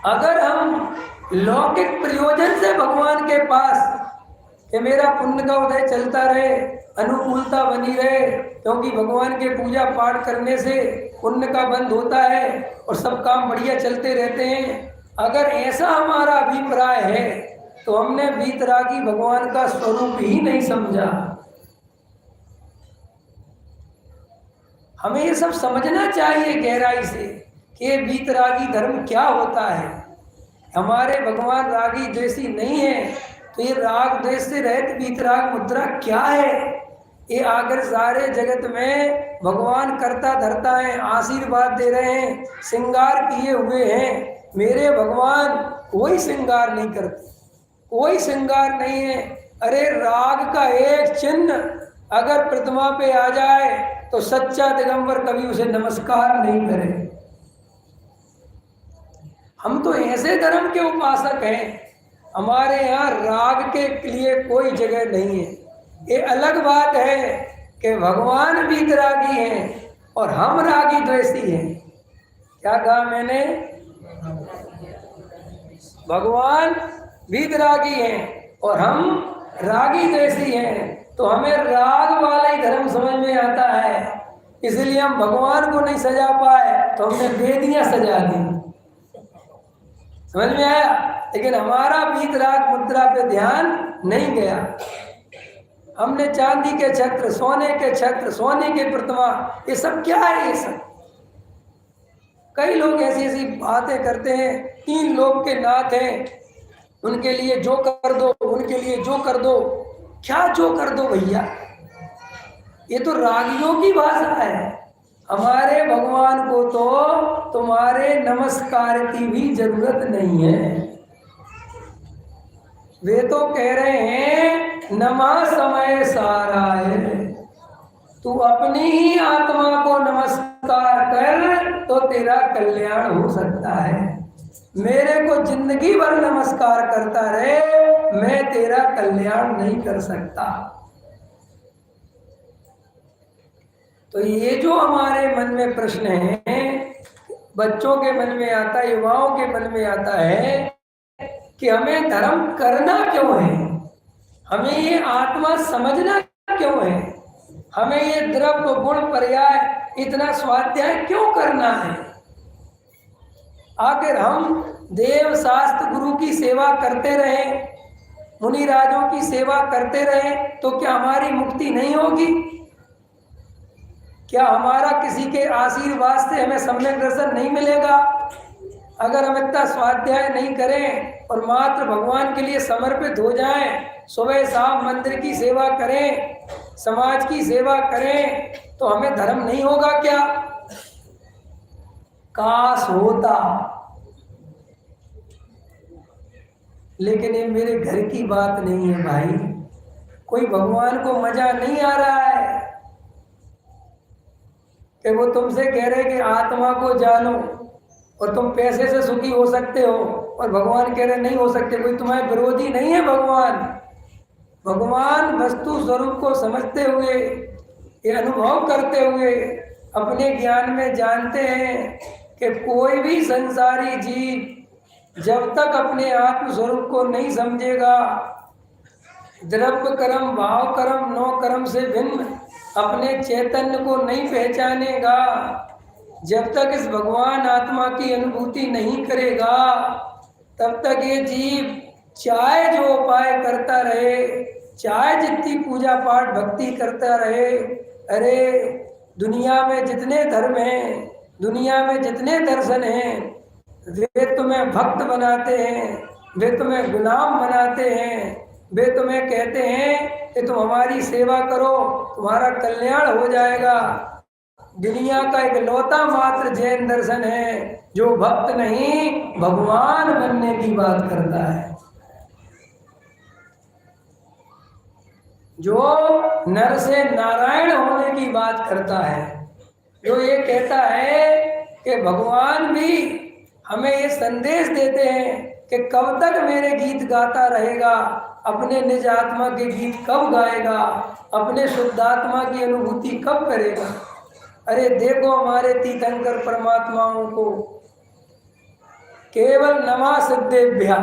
अगर हम लौकिक प्रयोजन से भगवान के पास कि मेरा पुण्य का उदय चलता रहे, अनुकूलता बनी रहे, क्योंकि भगवान के पूजा पाठ करने से पुण्य का बंध होता है और सब काम बढ़िया चलते रहते हैं, अगर ऐसा हमारा अभिप्राय है तो हमने वीतरागी भगवान का स्वरूप ही नहीं समझा। हमें ये सब समझना चाहिए गहराई से कि वीतरागी धर्म क्या होता है। हमारे भगवान रागी द्वेषी नहीं है, तो ये राग द्वेष से रहित वीतराग मुद्रा क्या है? ये आकर सारे जगत में भगवान करता धरता है, आशीर्वाद दे रहे हैं, श्रृंगार किए हुए हैं। मेरे भगवान कोई श्रृंगार नहीं करते, कोई श्रृंगार नहीं है। अरे राग का एक चिन्ह अगर प्रतिमा पे आ जाए तो सच्चा दिगंबर कभी उसे नमस्कार नहीं करे। हम तो ऐसे धर्म के उपासक हैं, हमारे यहाँ राग के लिए कोई जगह नहीं है। ये अलग बात है कि भगवान वीतरागी हैं और हम रागी द्वेषी हैं। क्या कहा मैंने? भगवान वीतरागी हैं और हम रागी द्वेषी हैं, तो हमें राग वाला ही धर्म समझ में आता है, इसलिए हम भगवान को नहीं सजा पाए तो हमने वेदियां सजा दी। समझ में आया? लेकिन हमारा वीतराग मुद्रा पे ध्यान नहीं गया। हमने चांदी के छत्र, सोने के छत्र, सोने के प्रतिमा, ये सब क्या है? ये सब कई लोग ऐसी ऐसी बातें करते हैं। 3 लोग के नाथ हैं, उनके लिए जो कर दो, उनके लिए जो कर दो। क्या जो कर दो भैया? ये तो रागियों की भाषा है। हमारे भगवान को तो तुम्हारे नमस्कार की भी जरूरत नहीं है। वे तो कह रहे हैं नमः समय साराय, तू अपनी ही आत्मा को नमस्कार कर तो तेरा कल्याण हो सकता है। मेरे को जिंदगी भर नमस्कार करता रहे, मैं तेरा कल्याण नहीं कर सकता। तो ये जो हमारे मन में प्रश्न है, बच्चों के मन में आता है, युवाओं के मन में आता है कि हमें धर्म करना क्यों है, हमें ये आत्मा समझना क्यों है, हमें ये द्रव्य गुण पर्याय इतना स्वाध्याय क्यों करना है। आखिर हम देव शास्त्र गुरु की सेवा करते रहे, मुनि राजों की सेवा करते रहे, तो क्या हमारी मुक्ति नहीं होगी? क्या हमारा किसी के आशीर्वाद से हमें सम्यक दर्शन नहीं मिलेगा? अगर हम इतना स्वाध्याय नहीं करें और मात्र भगवान के लिए समर्पित हो जाएं, सुबह शाम मंदिर की सेवा करें, समाज की सेवा करें, तो हमें धर्म नहीं होगा क्या? काश होता, लेकिन ये मेरे घर की बात नहीं है भाई। कोई भगवान को मजा नहीं आ रहा है कि वो तुमसे कह रहे कि आत्मा को जानो और तुम पैसे से सुखी हो सकते हो, और भगवान कह रहे नहीं हो सकते। कोई तुम्हारे विरोधी नहीं है। भगवान वस्तु स्वरूप को समझते हुए, ये अनुभव करते हुए, अपने ज्ञान में जानते हैं कि कोई भी संसारी जीव जब तक अपने आत्म स्वरूप को नहीं समझेगा, द्रव्य कर्म, भाव कर्म, नो कर्म से भिन्न अपने चैतन्य को नहीं पहचानेगा, जब तक इस भगवान आत्मा की अनुभूति नहीं करेगा, तब तक ये जीव चाहे जो उपाय करता रहे, चाहे जितनी पूजा पाठ भक्ति करता रहे। अरे दुनिया में जितने धर्म हैं, दुनिया में जितने दर्शन हैं, वे तुम्हें भक्त बनाते हैं, वे तुम्हें गुलाम बनाते हैं, वे तुम्हें कहते हैं कि तुम हमारी सेवा करो, तुम्हारा कल्याण हो जाएगा। दुनिया का एक लौता मात्र जैन दर्शन है जो भक्त नहीं, भगवान बनने की बात करता है, जो नर से नारायण होने की बात करता है, जो ये कहता है कि भगवान भी हमें ये संदेश देते हैं कि कब तक मेरे गीत गाता रहेगा, अपने निज आत्मा के गीत कब गाएगा, अपने शुद्धात्मा की अनुभूति कब करेगा। अरे देखो हमारे तीर्थंकर परमात्माओं को केवल नमा सिद्धेभ्या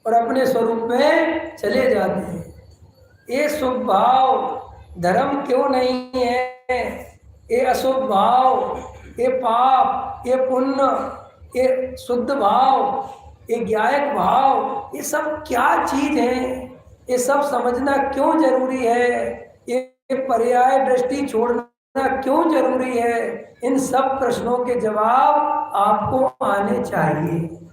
और अपने स्वरूप में चले जाते हैं। ये शुभ भाव धर्म क्यों नहीं है? ये अशुभ भाव, ये पाप, ये पुण्य, ये शुद्ध भाव, ये ज्ञायक भाव, ये सब क्या चीज है? ये सब समझना क्यों जरूरी है? ये पर्याय दृष्टि छोड़ना क्यों जरूरी है? इन सब प्रश्नों के जवाब आपको आने चाहिए।